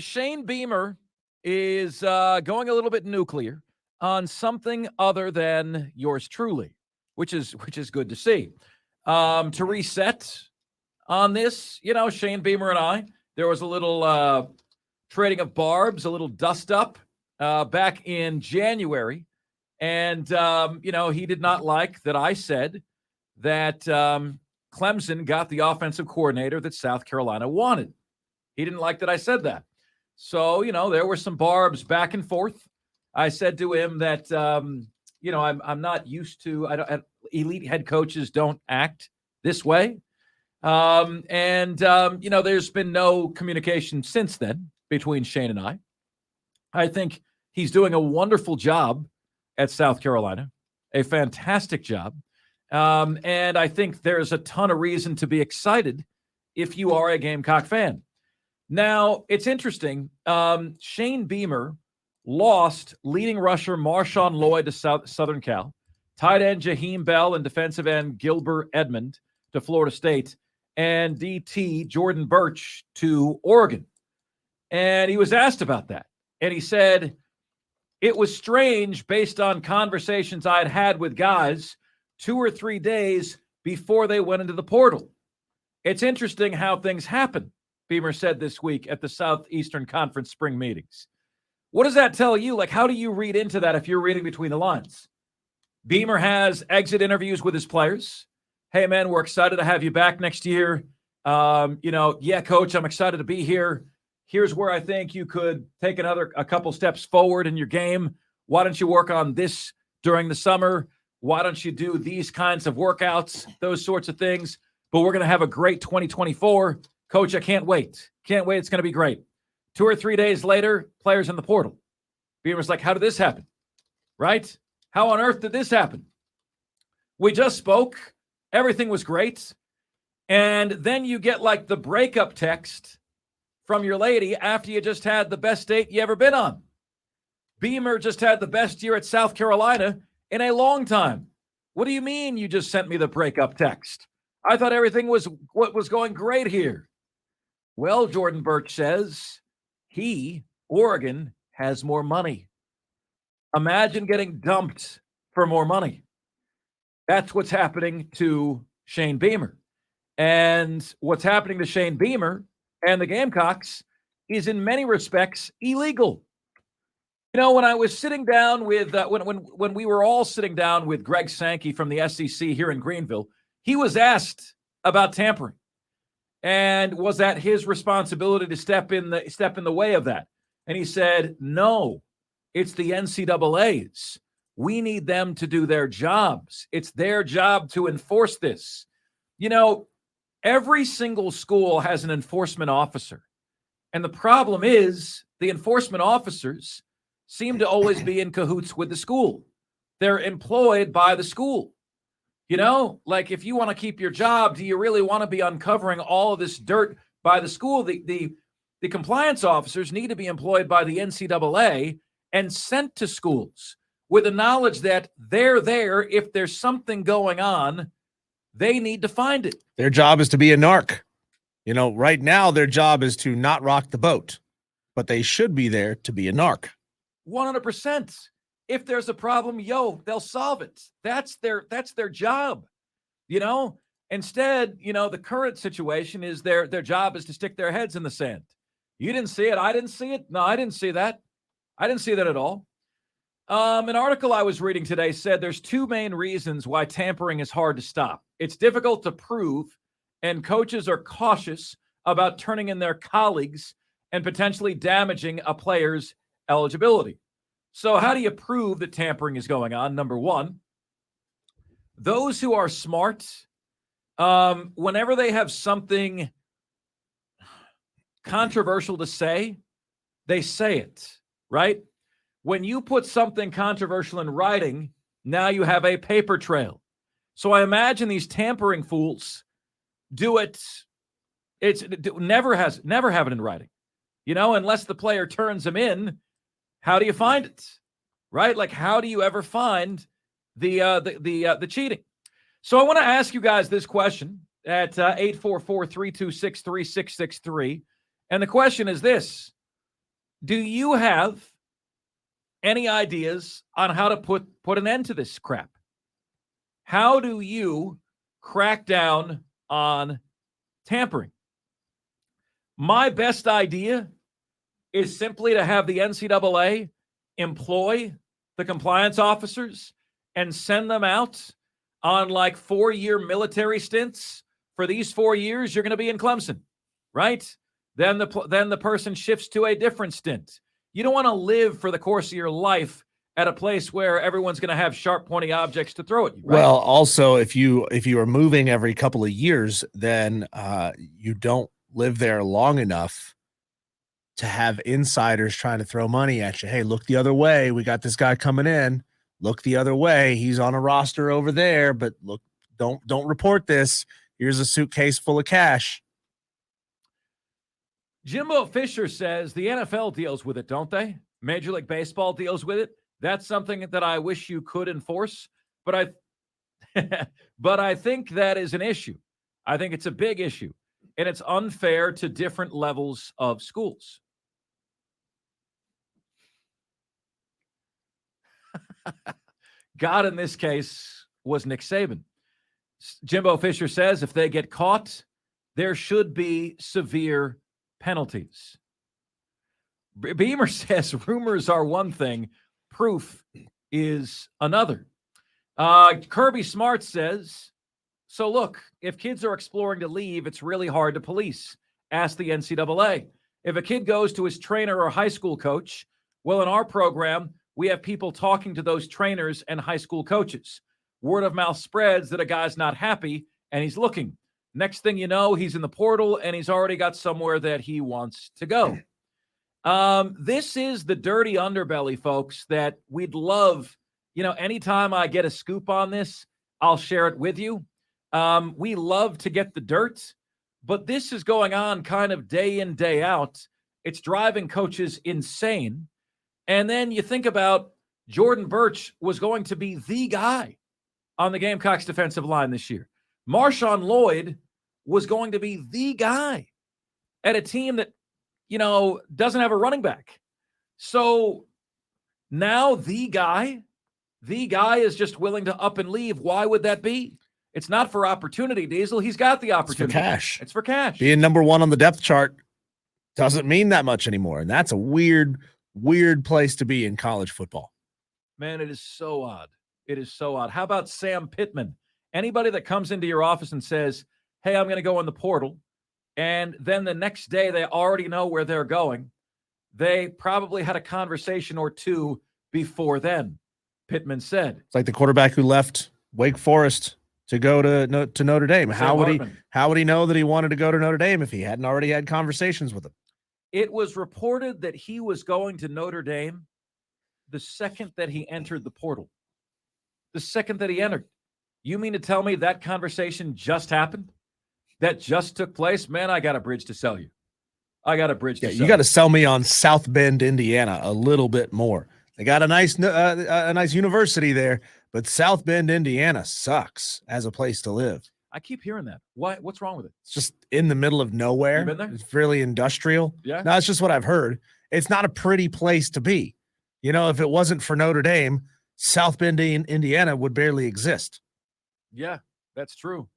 Shane Beamer is going a little bit nuclear on something other than yours truly, which is good to see. To reset on this, Shane Beamer and I, there was a little trading of barbs, a little dust up back in January. And, he did not like that I said that Clemson got the offensive coordinator that South Carolina wanted. He didn't like that I said that. So, there were some barbs back and forth. I said to him that, I'm not used to, elite head coaches don't act this way. There's been no communication since then between Shane and I. I think he's doing a wonderful job at South Carolina, a fantastic job. And I think there's a ton of reason to be excited if you are a Gamecock fan. Now, it's interesting. Shane Beamer lost leading rusher Marshawn Lloyd to Southern Cal, tight end Jaheim Bell, and defensive end Gilbert Edmond to Florida State, and DT Jordan Birch to Oregon. And he was asked about that. And he said, it was strange based on conversations I had with guys 2 or 3 days before they went into the portal. It's interesting how things happen, Beamer said this week at the Southeastern Conference spring meetings. What does that tell you? Like, how do you read into that if you're reading between the lines? Beamer has exit interviews with his players. Hey, man, we're excited to have you back next year. Yeah, coach, I'm excited to be here. Here's where I think you could take a couple steps forward in your game. Why don't you work on this during the summer? Why don't you do these kinds of workouts, those sorts of things? But we're going to have a great 2024. Coach, I can't wait. Can't wait. It's going to be great. 2 or 3 days later, players in the portal. Beamer's like, how did this happen? Right? How on earth did this happen? We just spoke. Everything was great. And then you get like the breakup text from your lady after you just had the best date you ever been on. Beamer just had the best year at South Carolina in a long time. What do you mean you just sent me the breakup text? I thought everything was going great here. Well, Jordan Birch says Oregon, has more money. Imagine getting dumped for more money. That's what's happening to Shane Beamer. And what's happening to Shane Beamer and the Gamecocks is in many respects illegal. When I was sitting down with when we were all sitting down with Greg Sankey from the SEC here in Greenville, he was asked about tampering, and was that his responsibility to step in the way of that? And he said, "No, it's the NCAA's. We need them to do their jobs. It's their job to enforce this." Every single school has an enforcement officer, and the problem is the enforcement officers seem to always be in cahoots with the school. They're employed by the school. Like if you want to keep your job, do you really want to be uncovering all of this dirt by the school? The compliance officers need to be employed by the NCAA and sent to schools with the knowledge that they're there. If there's something going on, they need to find it. Their job is to be a narc. Right now their job is to not rock the boat, but they should be there to be a narc. 100%. If there's a problem, they'll solve it. That's their job. Instead, the current situation is their job is to stick their heads in the sand. You didn't see it. I didn't see it. No, I didn't see that. I didn't see that at all. An article I was reading today said there's 2 main reasons why tampering is hard to stop. It's difficult to prove, and coaches are cautious about turning in their colleagues and potentially damaging a player's eligibility. So how do you prove that tampering is going on? Number one, those who are smart, whenever they have something controversial to say, they say it, right? When you put something controversial in writing, now you have a paper trail. So I imagine these tampering fools do it. Never have it in writing, unless the player turns them in. How do you find it, right? Like, how do you ever find the cheating? So I want to ask you guys this question at 844-326-3663. And the question is this: Do you have any ideas on how to put an end to this crap? How do you crack down on tampering? My best idea is simply to have the NCAA employ the compliance officers and send them out on like 4-year military stints. For these 4 years, you're going to be in Clemson, right? Then the person shifts to a different stint. You don't want to live for the course of your life at a place where everyone's going to have sharp, pointy objects to throw at you. Right? Well, also, if you are moving every couple of years, then you don't live there long enough to have insiders trying to throw money at you. Hey, look the other way. We got this guy coming in. Look the other way. He's on a roster over there, but look, don't report this. Here's a suitcase full of cash. Jimbo Fisher says the NFL deals with it, don't they? Major League Baseball deals with it. That's something that I wish you could enforce, but I think that is an issue. I think it's a big issue, and it's unfair to different levels of schools. God in this case was Nick Saban. Jimbo Fisher says if they get caught, there should be severe penalties. Beamer says rumors are one thing, proof is another. Kirby Smart says, so look, if kids are exploring to leave, it's really hard to police. Ask the NCAA. If a kid goes to his trainer or high school coach, well, in our program, we have people talking to those trainers and high school coaches. Word of mouth spreads that a guy's not happy and he's looking. Next thing you know, he's in the portal and he's already got somewhere that he wants to go. This is the dirty underbelly, folks, that we'd love. Anytime I get a scoop on this, I'll share it with you. We love to get the dirt, but this is going on kind of day in, day out. It's driving coaches insane. And then you think about Jordan Birch was going to be the guy on the Gamecocks defensive line this year. Marshawn Lloyd was going to be the guy at a team that, doesn't have a running back. So now the guy is just willing to up and leave. Why would that be? It's not for opportunity, Diesel. He's got the opportunity. It's for cash. It's for cash. Being number one on the depth chart doesn't mean that much anymore. And that's a weird place to be in college football. Man, it is so odd. It is so odd. How about Sam Pittman? Anybody that comes into your office and says, hey, I'm going to go in the portal, and then the next day they already know where they're going, they probably had a conversation or two before then, Pittman said. It's like the quarterback who left Wake Forest to go to Notre Dame. How would he know that he wanted to go to Notre Dame if he hadn't already had conversations with him? It was reported that he was going to Notre Dame the second that he entered the portal. The second that he entered. You mean to tell me that conversation just happened? That just took place? Man, I got a bridge to sell you. I got a bridge to sell you. You got to sell me on South Bend, Indiana a little bit more. They got a nice university there, but South Bend, Indiana sucks as a place to live. I keep hearing that. What's wrong with it? It's just in the middle of nowhere. You been there? It's really industrial. Yeah. No, it's just what I've heard. It's not a pretty place to be. If it wasn't for Notre Dame, South Bend, Indiana would barely exist. Yeah, that's true.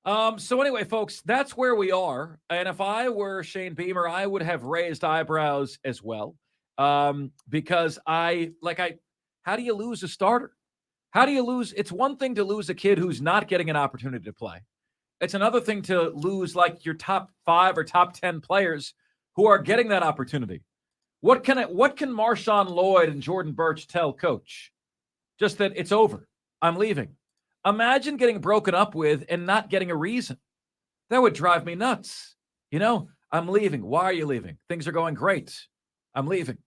So anyway, folks, that's where we are. And if I were Shane Beamer, I would have raised eyebrows as well. Because how do you lose a starter? How do you lose? It's one thing to lose a kid who's not getting an opportunity to play. It's another thing to lose like your top 5 or top 10 players who are getting that opportunity. What can Marshawn Lloyd and Jordan Birch tell coach? Just that it's over. I'm leaving. Imagine getting broken up with and not getting a reason. That would drive me nuts. I'm leaving. Why are you leaving? Things are going great. I'm leaving.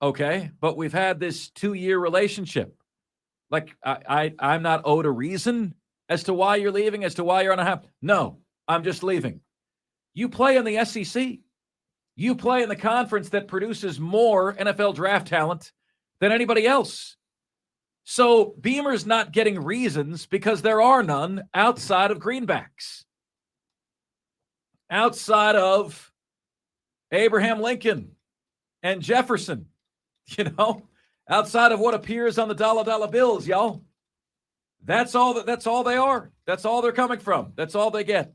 Okay, but we've had this 2-year relationship. Like, I'm not owed a reason as to why you're leaving, as to why you're unhappy. No, I'm just leaving. You play in the SEC. You play in the conference that produces more NFL draft talent than anybody else. So Beamer's not getting reasons because there are none outside of greenbacks. Outside of Abraham Lincoln and Jefferson, outside of what appears on the dollar bills, y'all. That's all they are. That's all they're coming from. That's all they get.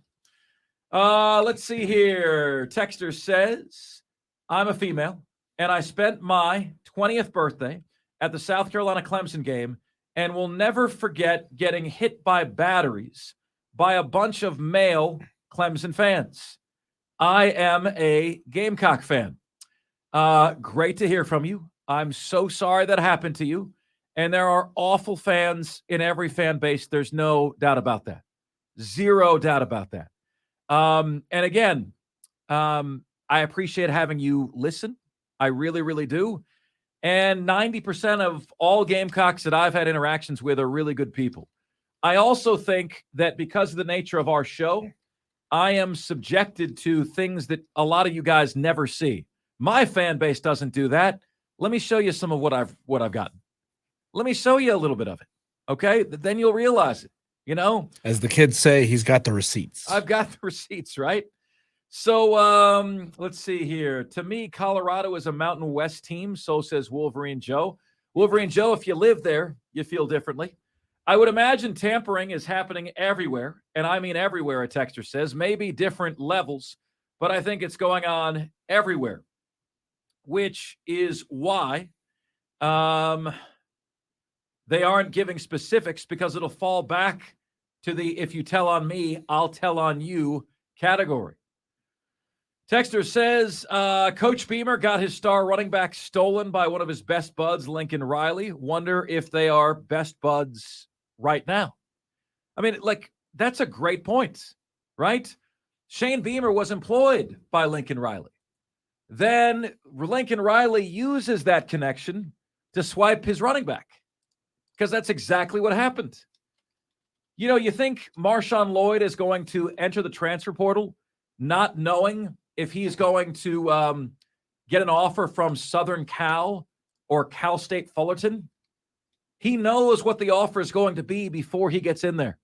Let's see here. Texter says, I'm a female, and I spent my 20th birthday at the South Carolina Clemson game and will never forget getting hit by batteries by a bunch of male Clemson fans. I am a Gamecock fan. Great to hear from you. I'm so sorry that happened to you. And there are awful fans in every fan base. There's no doubt about that. Zero doubt about that. And again, I appreciate having you listen. I really, really do. And 90% of all Gamecocks that I've had interactions with are really good people. I also think that because of the nature of our show, I am subjected to things that a lot of you guys never see. My fan base doesn't do that. Let me show you some of what I've gotten. Let me show you a little bit of it. Okay? Then you'll realize it. As the kids say, he's got the receipts. I've got the receipts, right? So let's see here. To me, Colorado is a Mountain West team. So says Wolverine Joe. Wolverine Joe, if you live there, you feel differently. I would imagine tampering is happening everywhere. And I mean everywhere, a texter says. Maybe different levels, but I think it's going on everywhere, which is why they aren't giving specifics, because it'll fall back to the if you tell on me, I'll tell on you category. Texter says, Coach Beamer got his star running back stolen by one of his best buds, Lincoln Riley. Wonder if they are best buds right now. I mean, that's a great point, right? Shane Beamer was employed by Lincoln Riley. Then Lincoln Riley uses that connection to swipe his running back, because that's exactly what happened. You think Marshawn Lloyd is going to enter the transfer portal not knowing if he's going to get an offer from Southern Cal or Cal State Fullerton? He knows what the offer is going to be before he gets in there.